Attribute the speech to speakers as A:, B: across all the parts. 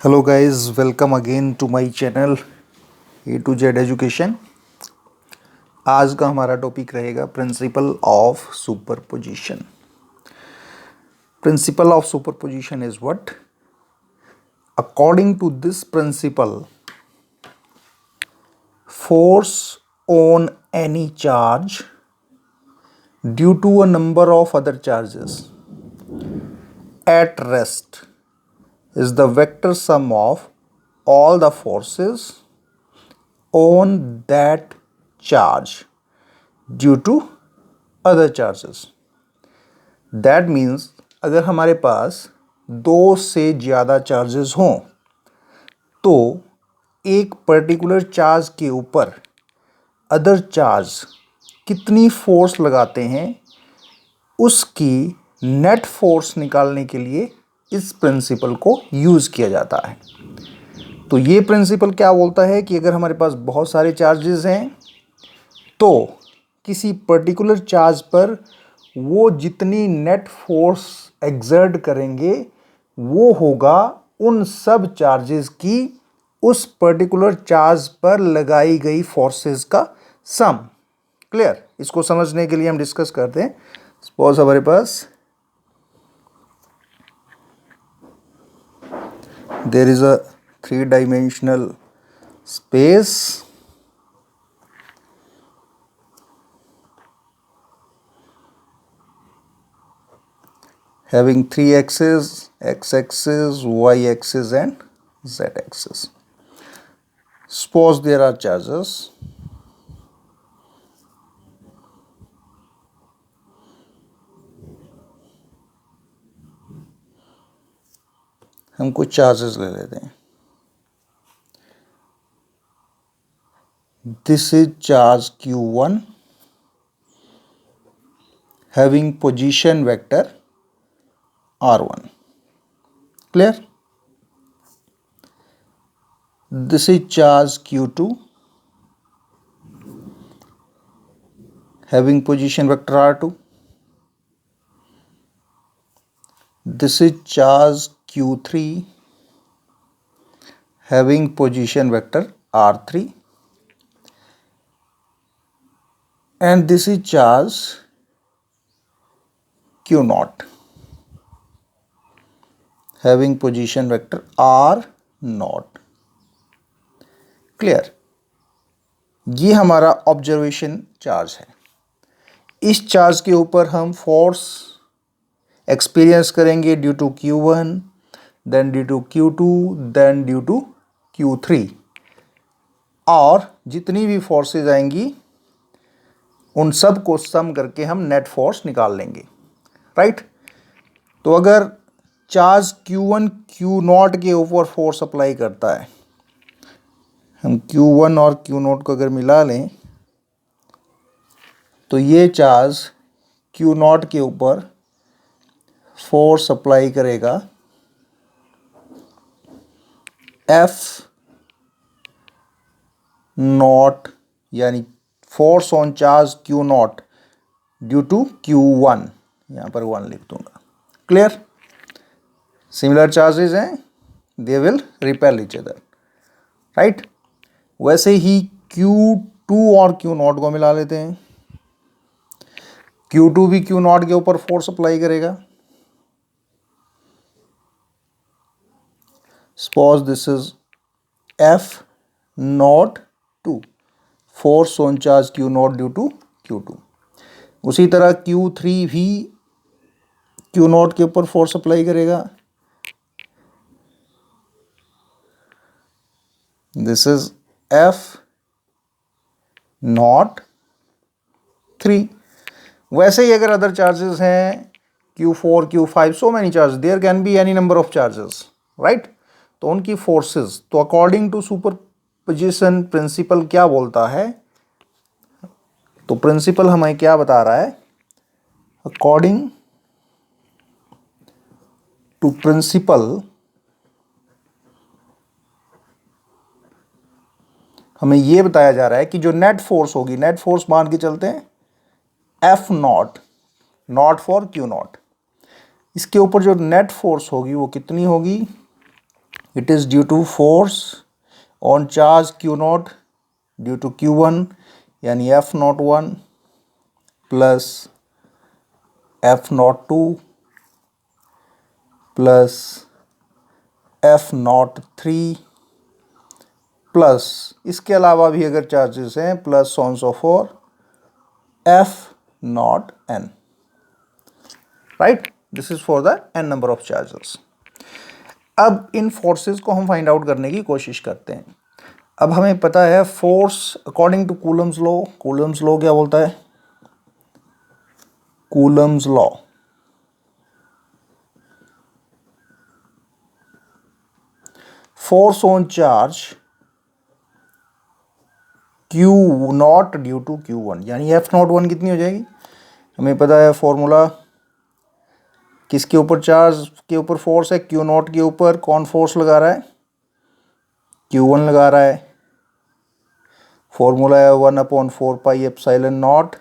A: Hello guys, welcome again to my channel A to Z education. आज का हमारा topic रहेगा principle of superposition. Principle of superposition is what? According to this principle, force on any charge due to a number of other charges at rest is the vector sum of all the forces on that charge due to other charges. That means अगर हमारे पास दो से ज़्यादा charges हों तो एक particular charge के ऊपर अदर चार्ज कितनी फोर्स लगाते हैं उसकी नेट फोर्स निकालने के लिए इस प्रिंसिपल को यूज़ किया जाता है। तो ये प्रिंसिपल क्या बोलता है कि अगर हमारे पास बहुत सारे चार्जेस हैं तो किसी पर्टिकुलर चार्ज पर वो जितनी नेट फोर्स एक्सर्ट करेंगे वो होगा उन सब चार्जेस की उस पर्टिकुलर चार्ज पर लगाई गई फोर्सेस का सम। क्लियर? इसको समझने के लिए हम डिस्कस करते हैं। सपोज हमारे पास there is a three-dimensional space having three axes, x-axis, y-axis and z-axis. Suppose there are charges हम कुछ चार्जेस ले लेते हैं। This is charge q1 having position vector r1। Clear? This is charge q2 having position vector r2। This is charge q3 having position vector r3 and this is charge q0 having position vector r0। Clear? ये हमारा observation charge है। इस charge के ऊपर हम force experience करेंगे due to q1, then due to q2, then due to q3 और जितनी भी फोर्सेज आएंगी उन सब को सम करके हम नेट फोर्स निकाल लेंगे। राइट? तो अगर चार्ज q1 q0 के ऊपर फोर्स अप्लाई करता है, हम q1 और q0 को अगर मिला लें तो ये चार्ज q0 के ऊपर फोर्स अप्लाई करेगा F0 यानी force on charge q0 due to q1। यहाँ पर 1 लिख दूंगा। क्लियर? सिमिलर चार्जेस हैं, they will repel each other. Right? वैसे ही q2 और q0 को मिला लेते हैं। q2 भी q0 के ऊपर फोर्स अप्लाई करेगा। Suppose this is F02 force on charge Q0 due to Q2। उसी तरह Q3 भी Q0 के ऊपर फोर्स अप्लाई करेगा। This is F03। वैसे ही अगर अदर चार्जेस हैं Q4, Q5, so many charges, there can be any number of charges. Right? तो उनकी फोर्सेस, तो अकॉर्डिंग टू सुपरपोजिशन प्रिंसिपल क्या बोलता है? तो प्रिंसिपल हमें क्या बता रहा है? अकॉर्डिंग टू प्रिंसिपल हमें यह बताया जा रहा है कि जो नेट फोर्स होगी, नेट फोर्स मान के चलते हैं F0, नॉट फॉर Q0, इसके ऊपर जो नेट फोर्स होगी वो कितनी होगी? It is due to force on charge Q naught due to Q1 यानी F naught 1 plus F naught 2 plus F naught 3 plus इसके अलावा भी अगर चार्जेस हैं plus on so for F naught n, right. This is for the n number of charges. अब इन forces को हम find out करने की कोशिश करते हैं. अब हमें पता है force according to Coulomb's law. Coulomb's law क्या बोलता है? Coulomb's law force on charge Q not due to Q1 यानी F नॉट 1 कितनी हो जाएगी? हमें पता है फॉर्मूला. किसके ऊपर चार्ज के ऊपर फोर्स है? Q नॉट के ऊपर. कौन फोर्स लगा रहा है? Q1 लगा रहा है. फॉर्मूला है 1/4πε0.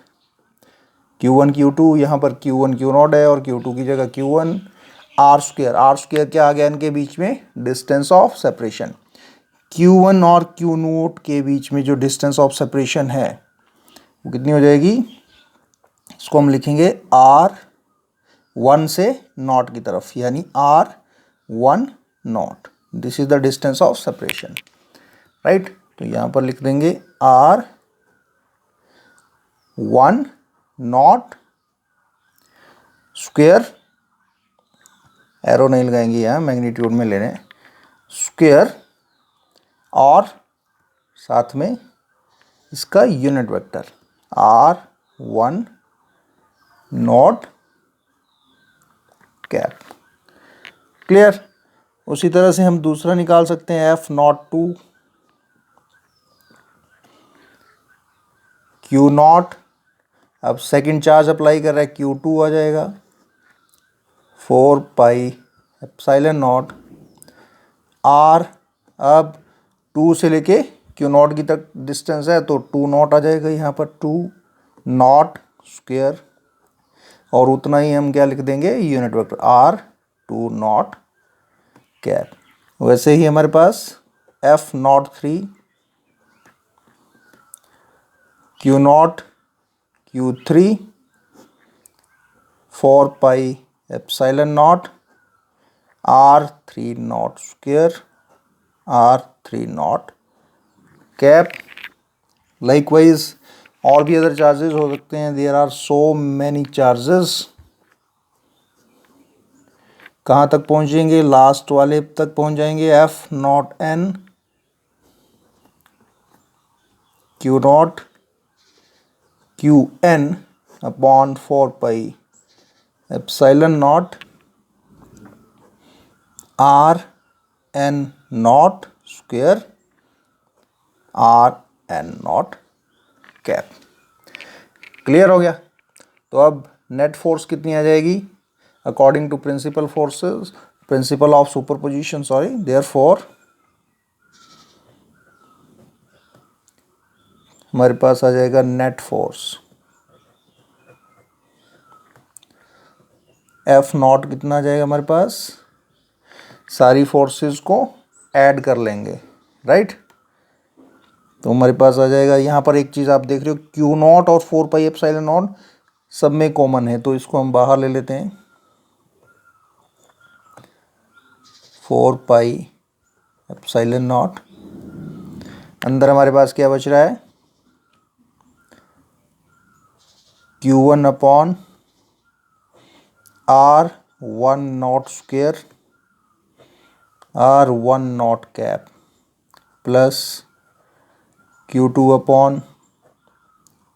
A: Q1 Q2, यहाँ पर Q1 Q नॉट है और Q2 की जगह Q1. आर स्क्वायर क्या आ गया इनके बीच में? Distance of separation. Q1 और Q नोट के बीच में जो डिस्टेंस ऑफ सेपरेशन है वो कितनी हो जाएगी? इसको हम लिखेंगे R1 से नॉट की तरफ यानी R1 not. This is the distance of separation, right. तो यहाँ पर लिख देंगे R1 नॉट स्क्वायर. एरो नहीं लगाएंगे यहाँ, मैग्नीट्यूड में ले रहे हैं. स्क्वायर और साथ में इसका unit vector R1 not cap. Clear. उसी तरह से हम दूसरा निकाल सकते हैं F नॉट 2 Q नॉट. अब सेकंड चार्ज अप्लाई कर रहा है Q2 आ जाएगा 4πε0 R. अब 2 से लेके Q नॉट की तक डिस्टेंस है तो 2 नॉट आ जाएगा यहाँ पर. 2 नॉट स्क्वायर और उतना ही हम क्या लिख देंगे? Unit vector R2 naught cap. वैसे ही हमारे पास F naught 3 Q naught Q3 4πε0 R3 naught square R3 naught cap. Likewise और भी अदर चार्जेस हो सकते हैं. There are so many charges. कहाँ तक पहुँचेंगे? लास्ट वाले तक पहुँच जाएंगे. F naught n Q naught Qn upon 4πε0 Rn naught square Rn naught cap. Clear हो गया. तो अब नेट फोर्स कितनी आ जाएगी? According to principle of superposition therefore हमारे पास आ जाएगा नेट फोर्स F नॉट कितना आ जाएगा हमारे पास? सारी फोर्सेस को ऐड कर लेंगे, राइट. तो हमारे पास आ जाएगा. यहाँ पर एक चीज़ आप देख रहे हो Q नॉट और 4πε0 सब में कॉमन है तो इसको हम बाहर ले लेते हैं. 4πε0 अंदर हमारे पास क्या बच रहा है? Q1 upon R1 not square R1 not cap plus Q2 upon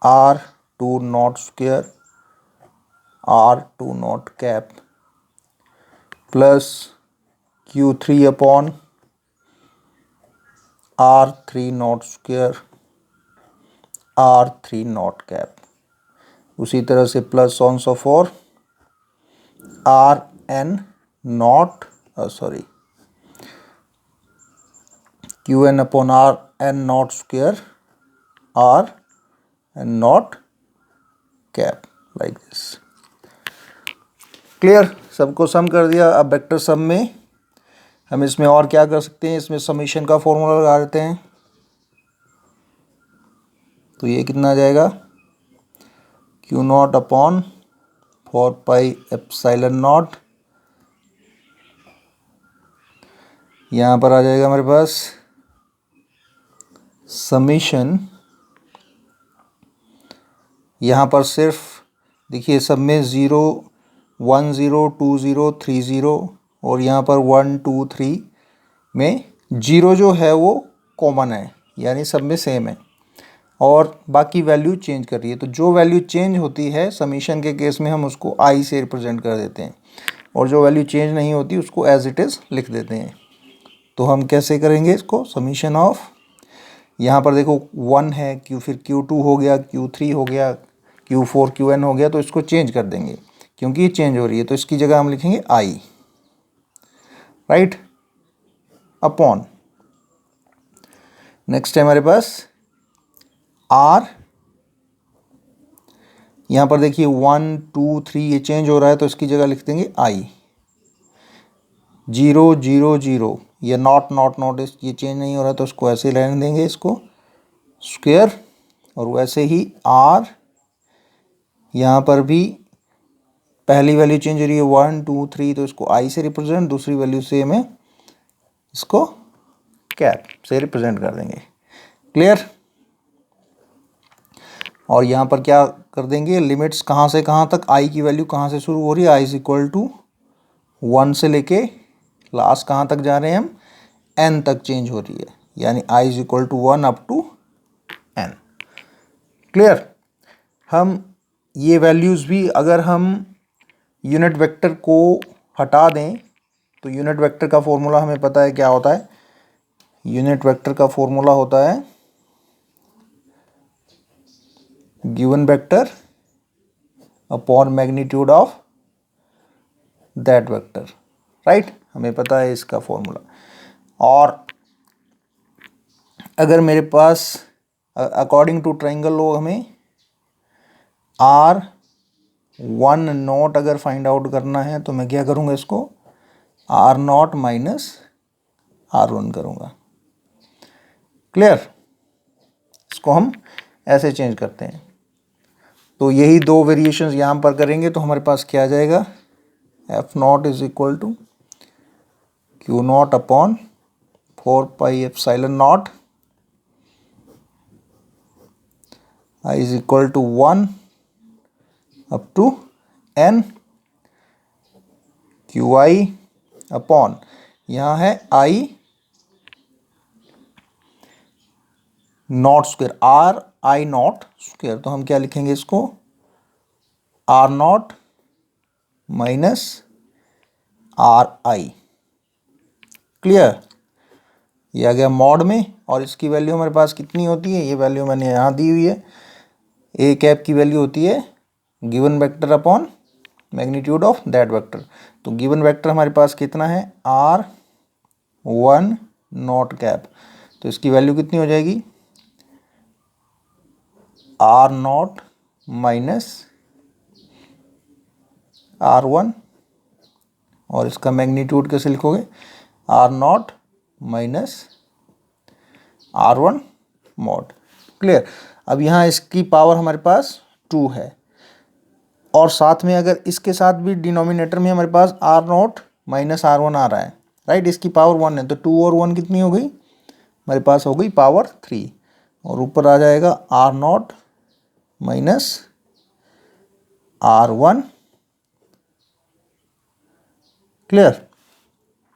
A: R2 not square R2 naught cap plus Q3 upon R3 naught square R3 naught cap. उसी तरह से plus on so for Rn not Qn upon Rn naught square Rn naught cap like this. Clear. सबको सम कर दिया. अब vector sum में हम इसमें और क्या कर सकते हैं, इसमें समीशन का फॉर्मूला लगा देते हैं। तो ये कितना आ जाएगा, क्यू नॉट अपॉन 4πε0, यहाँ पर आ जाएगा हमारे पास समीशन, यहाँ पर सिर्फ देखिए सब में 0 1 0 2 0 3 0 और यहाँ पर 1 2 3 में 0 जो है वो कॉमन है, यानी सब में सेम है, और बाकी वैल्यू चेंज कर रही है। तो जो वैल्यू चेंज होती है समीशन के केस में हम उसको आई से रिप्रेजेंट कर देते हैं, और जो वैल्यू चेंज नहीं होती उसको एज इट इज़ लिख देते हैं। तो हम कैसे करेंगे इसको, समीशन ऑफ, यहाँ पर देखो 1 है, फिर Q2 हो गया, Q3 हो गया, Q4 Qn हो गया, तो इसको चेंज कर देंगे क्योंकि ये चेंज हो रही है, तो इसकी जगह हम लिखेंगे आई, राइट, अपॉन, नेक्स्ट है हमारे पास आर, यहाँ पर देखिए 1 2 3 ये चेंज हो रहा है, तो इसकी जगह लिख देंगे आई, 0 0 0 ये नॉट नॉट नॉट ये चेंज नहीं हो रहा, तो उसको ऐसे रहने देंगे, इसको स्क्वायर, और वैसे ही आर, यहाँ पर भी पहली वैल्यू चेंज हो रही है 1 2 3, तो इसको आई से रिप्रेजेंट, दूसरी वैल्यू से में इसको कैप से रिप्रेजेंट कर देंगे, क्लियर। और यहाँ पर क्या कर देंगे, लिमिट्स कहाँ से कहाँ तक, आई की वैल्यू कहाँ से शुरू हो रही है, आई इज इक्वल टू 1 से लेके लास्ट कहाँ तक जा रहे हैं हम, n तक चेंज हो रही है, यानी I is equal to 1 up to n, clear. हम ये वैल्यूज़ भी अगर हम यूनिट वेक्टर को हटा दें, तो यूनिट वेक्टर का फॉर्मूला हमें पता है क्या होता है, यूनिट वेक्टर का फॉर्मूला होता है given vector upon magnitude of that vector, right, हमें पता है इसका फॉर्मूला। और अगर मेरे पास अकॉर्डिंग टू ट्रायंगल लो हमें R1 नॉट अगर फाइंड आउट करना है, तो मैं क्या करूँगा, इसको R0 माइनस R1 करूँगा, क्लियर। इसको हम ऐसे चेंज करते हैं। तो यही दो वेरिएशंस यहाँ पर करेंगे, तो हमारे पास क्या आ जाएगा, F0 is equal to Q0 upon 4πε0, I is equal to 1 up to n, QI upon, यहाँ है I naught square, R I naught square, तो हम क्या लिखेंगे इसको, R0 माइनस RI, क्लियर। ये आ गया मॉड में, और इसकी वैल्यू हमारे पास कितनी होती है, ये वैल्यू मैंने यहाँ दी हुई है, ए कैप की वैल्यू होती है given vector upon magnitude of that vector. तो गिवन वेक्टर हमारे पास कितना है, R1 नॉट कैप, तो इसकी वैल्यू कितनी हो जाएगी, R0 माइनस R1, और इसका मैग्नीट्यूड कैसे लिखोगे, R0 minus R1 mod, clear. अब यहाँ इसकी पावर हमारे पास 2 है, और साथ में अगर इसके साथ भी डिनोमिनेटर में हमारे पास R0 माइनस R1 आ रहा है, राइट, इसकी पावर 1 है, तो 2 और 1 कितनी हो गई, हमारे पास हो गई पावर 3, और ऊपर आ जाएगा R0 minus R1, clear,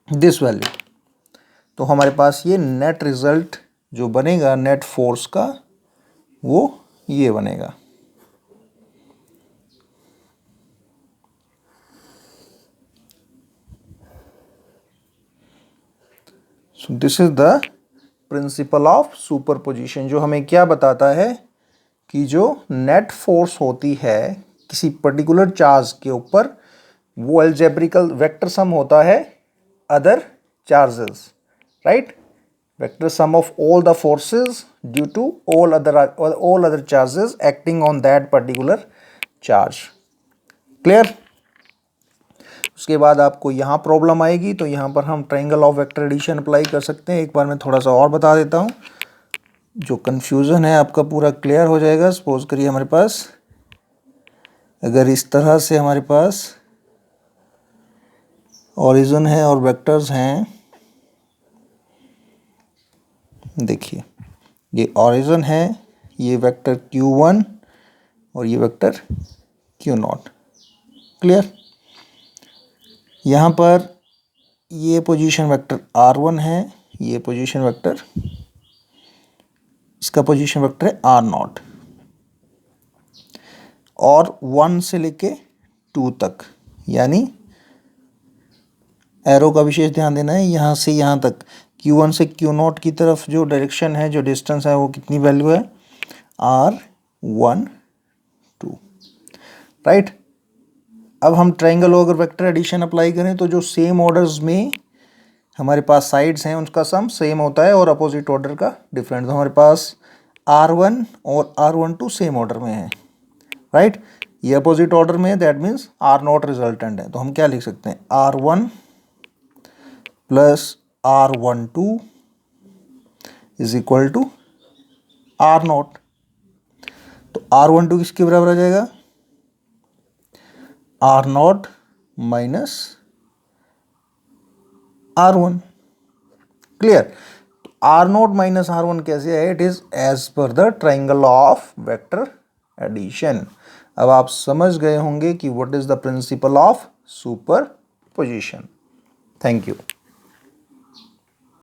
A: this value. तो हमारे पास ये नेट रिजल्ट जो बनेगा नेट फोर्स का, वो ये बनेगा। So this is the principle of superposition, जो हमें क्या बताता है कि जो नेट फोर्स होती है किसी पर्टिकुलर चार्ज के ऊपर, वो अलजेब्रिकल वेक्टर सम होता है other charges, right, vector sum of all the forces due to all other charges acting on that particular charge, clear। उसके बाद आपको यहाँ प्रॉब्लम आएगी, तो यहाँ पर हम triangle of vector addition apply कर सकते हैं। एक बार मैं थोड़ा सा और बता देता हूँ, जो कन्फ्यूज़न है आपका पूरा क्लियर हो जाएगा। सपोज करिए हमारे पास अगर इस तरह से हमारे पास ओरिजिन है और वेक्टर्स हैं, देखिए ये ओरिजिन है, ये वेक्टर q1 और ये वेक्टर q0, क्लियर। यहाँ पर ये पोजीशन वेक्टर r1 है, ये पोजीशन वेक्टर, इसका पोजीशन वेक्टर है r0, और 1 से लेके 2 तक, यानी एरो का विशेष ध्यान देना है, यहाँ से यहाँ तक q1 से q0 की तरफ जो डायरेक्शन है, जो डिस्टेंस है, वो कितनी वैल्यू है, r1 2, राइट। अब हम ट्रायंगल अगर वेक्टर एडिशन अप्लाई करें तो जो सेम ऑर्डर्स में हमारे पास साइड्स हैं उनका सम सेम होता है और अपोजिट ऑर्डर का डिफरेंट। तो हमारे पास r1 और r12 सेम ऑर्डर में है, राइट। ये अपोजिट ऑर्डर में है, दैट मीन्स r0 रिजल्टेंट है। तो हम क्या लिख सकते हैं, r1 plus r12 is equal to r0। तो r12 किसके बराबर आ जाएगा, r0 minus r1, clear. r0 minus r1 कैसे है, it is as per the triangle of vector addition. अब आप समझ गए होंगे कि what is the principle of superposition. Thank you.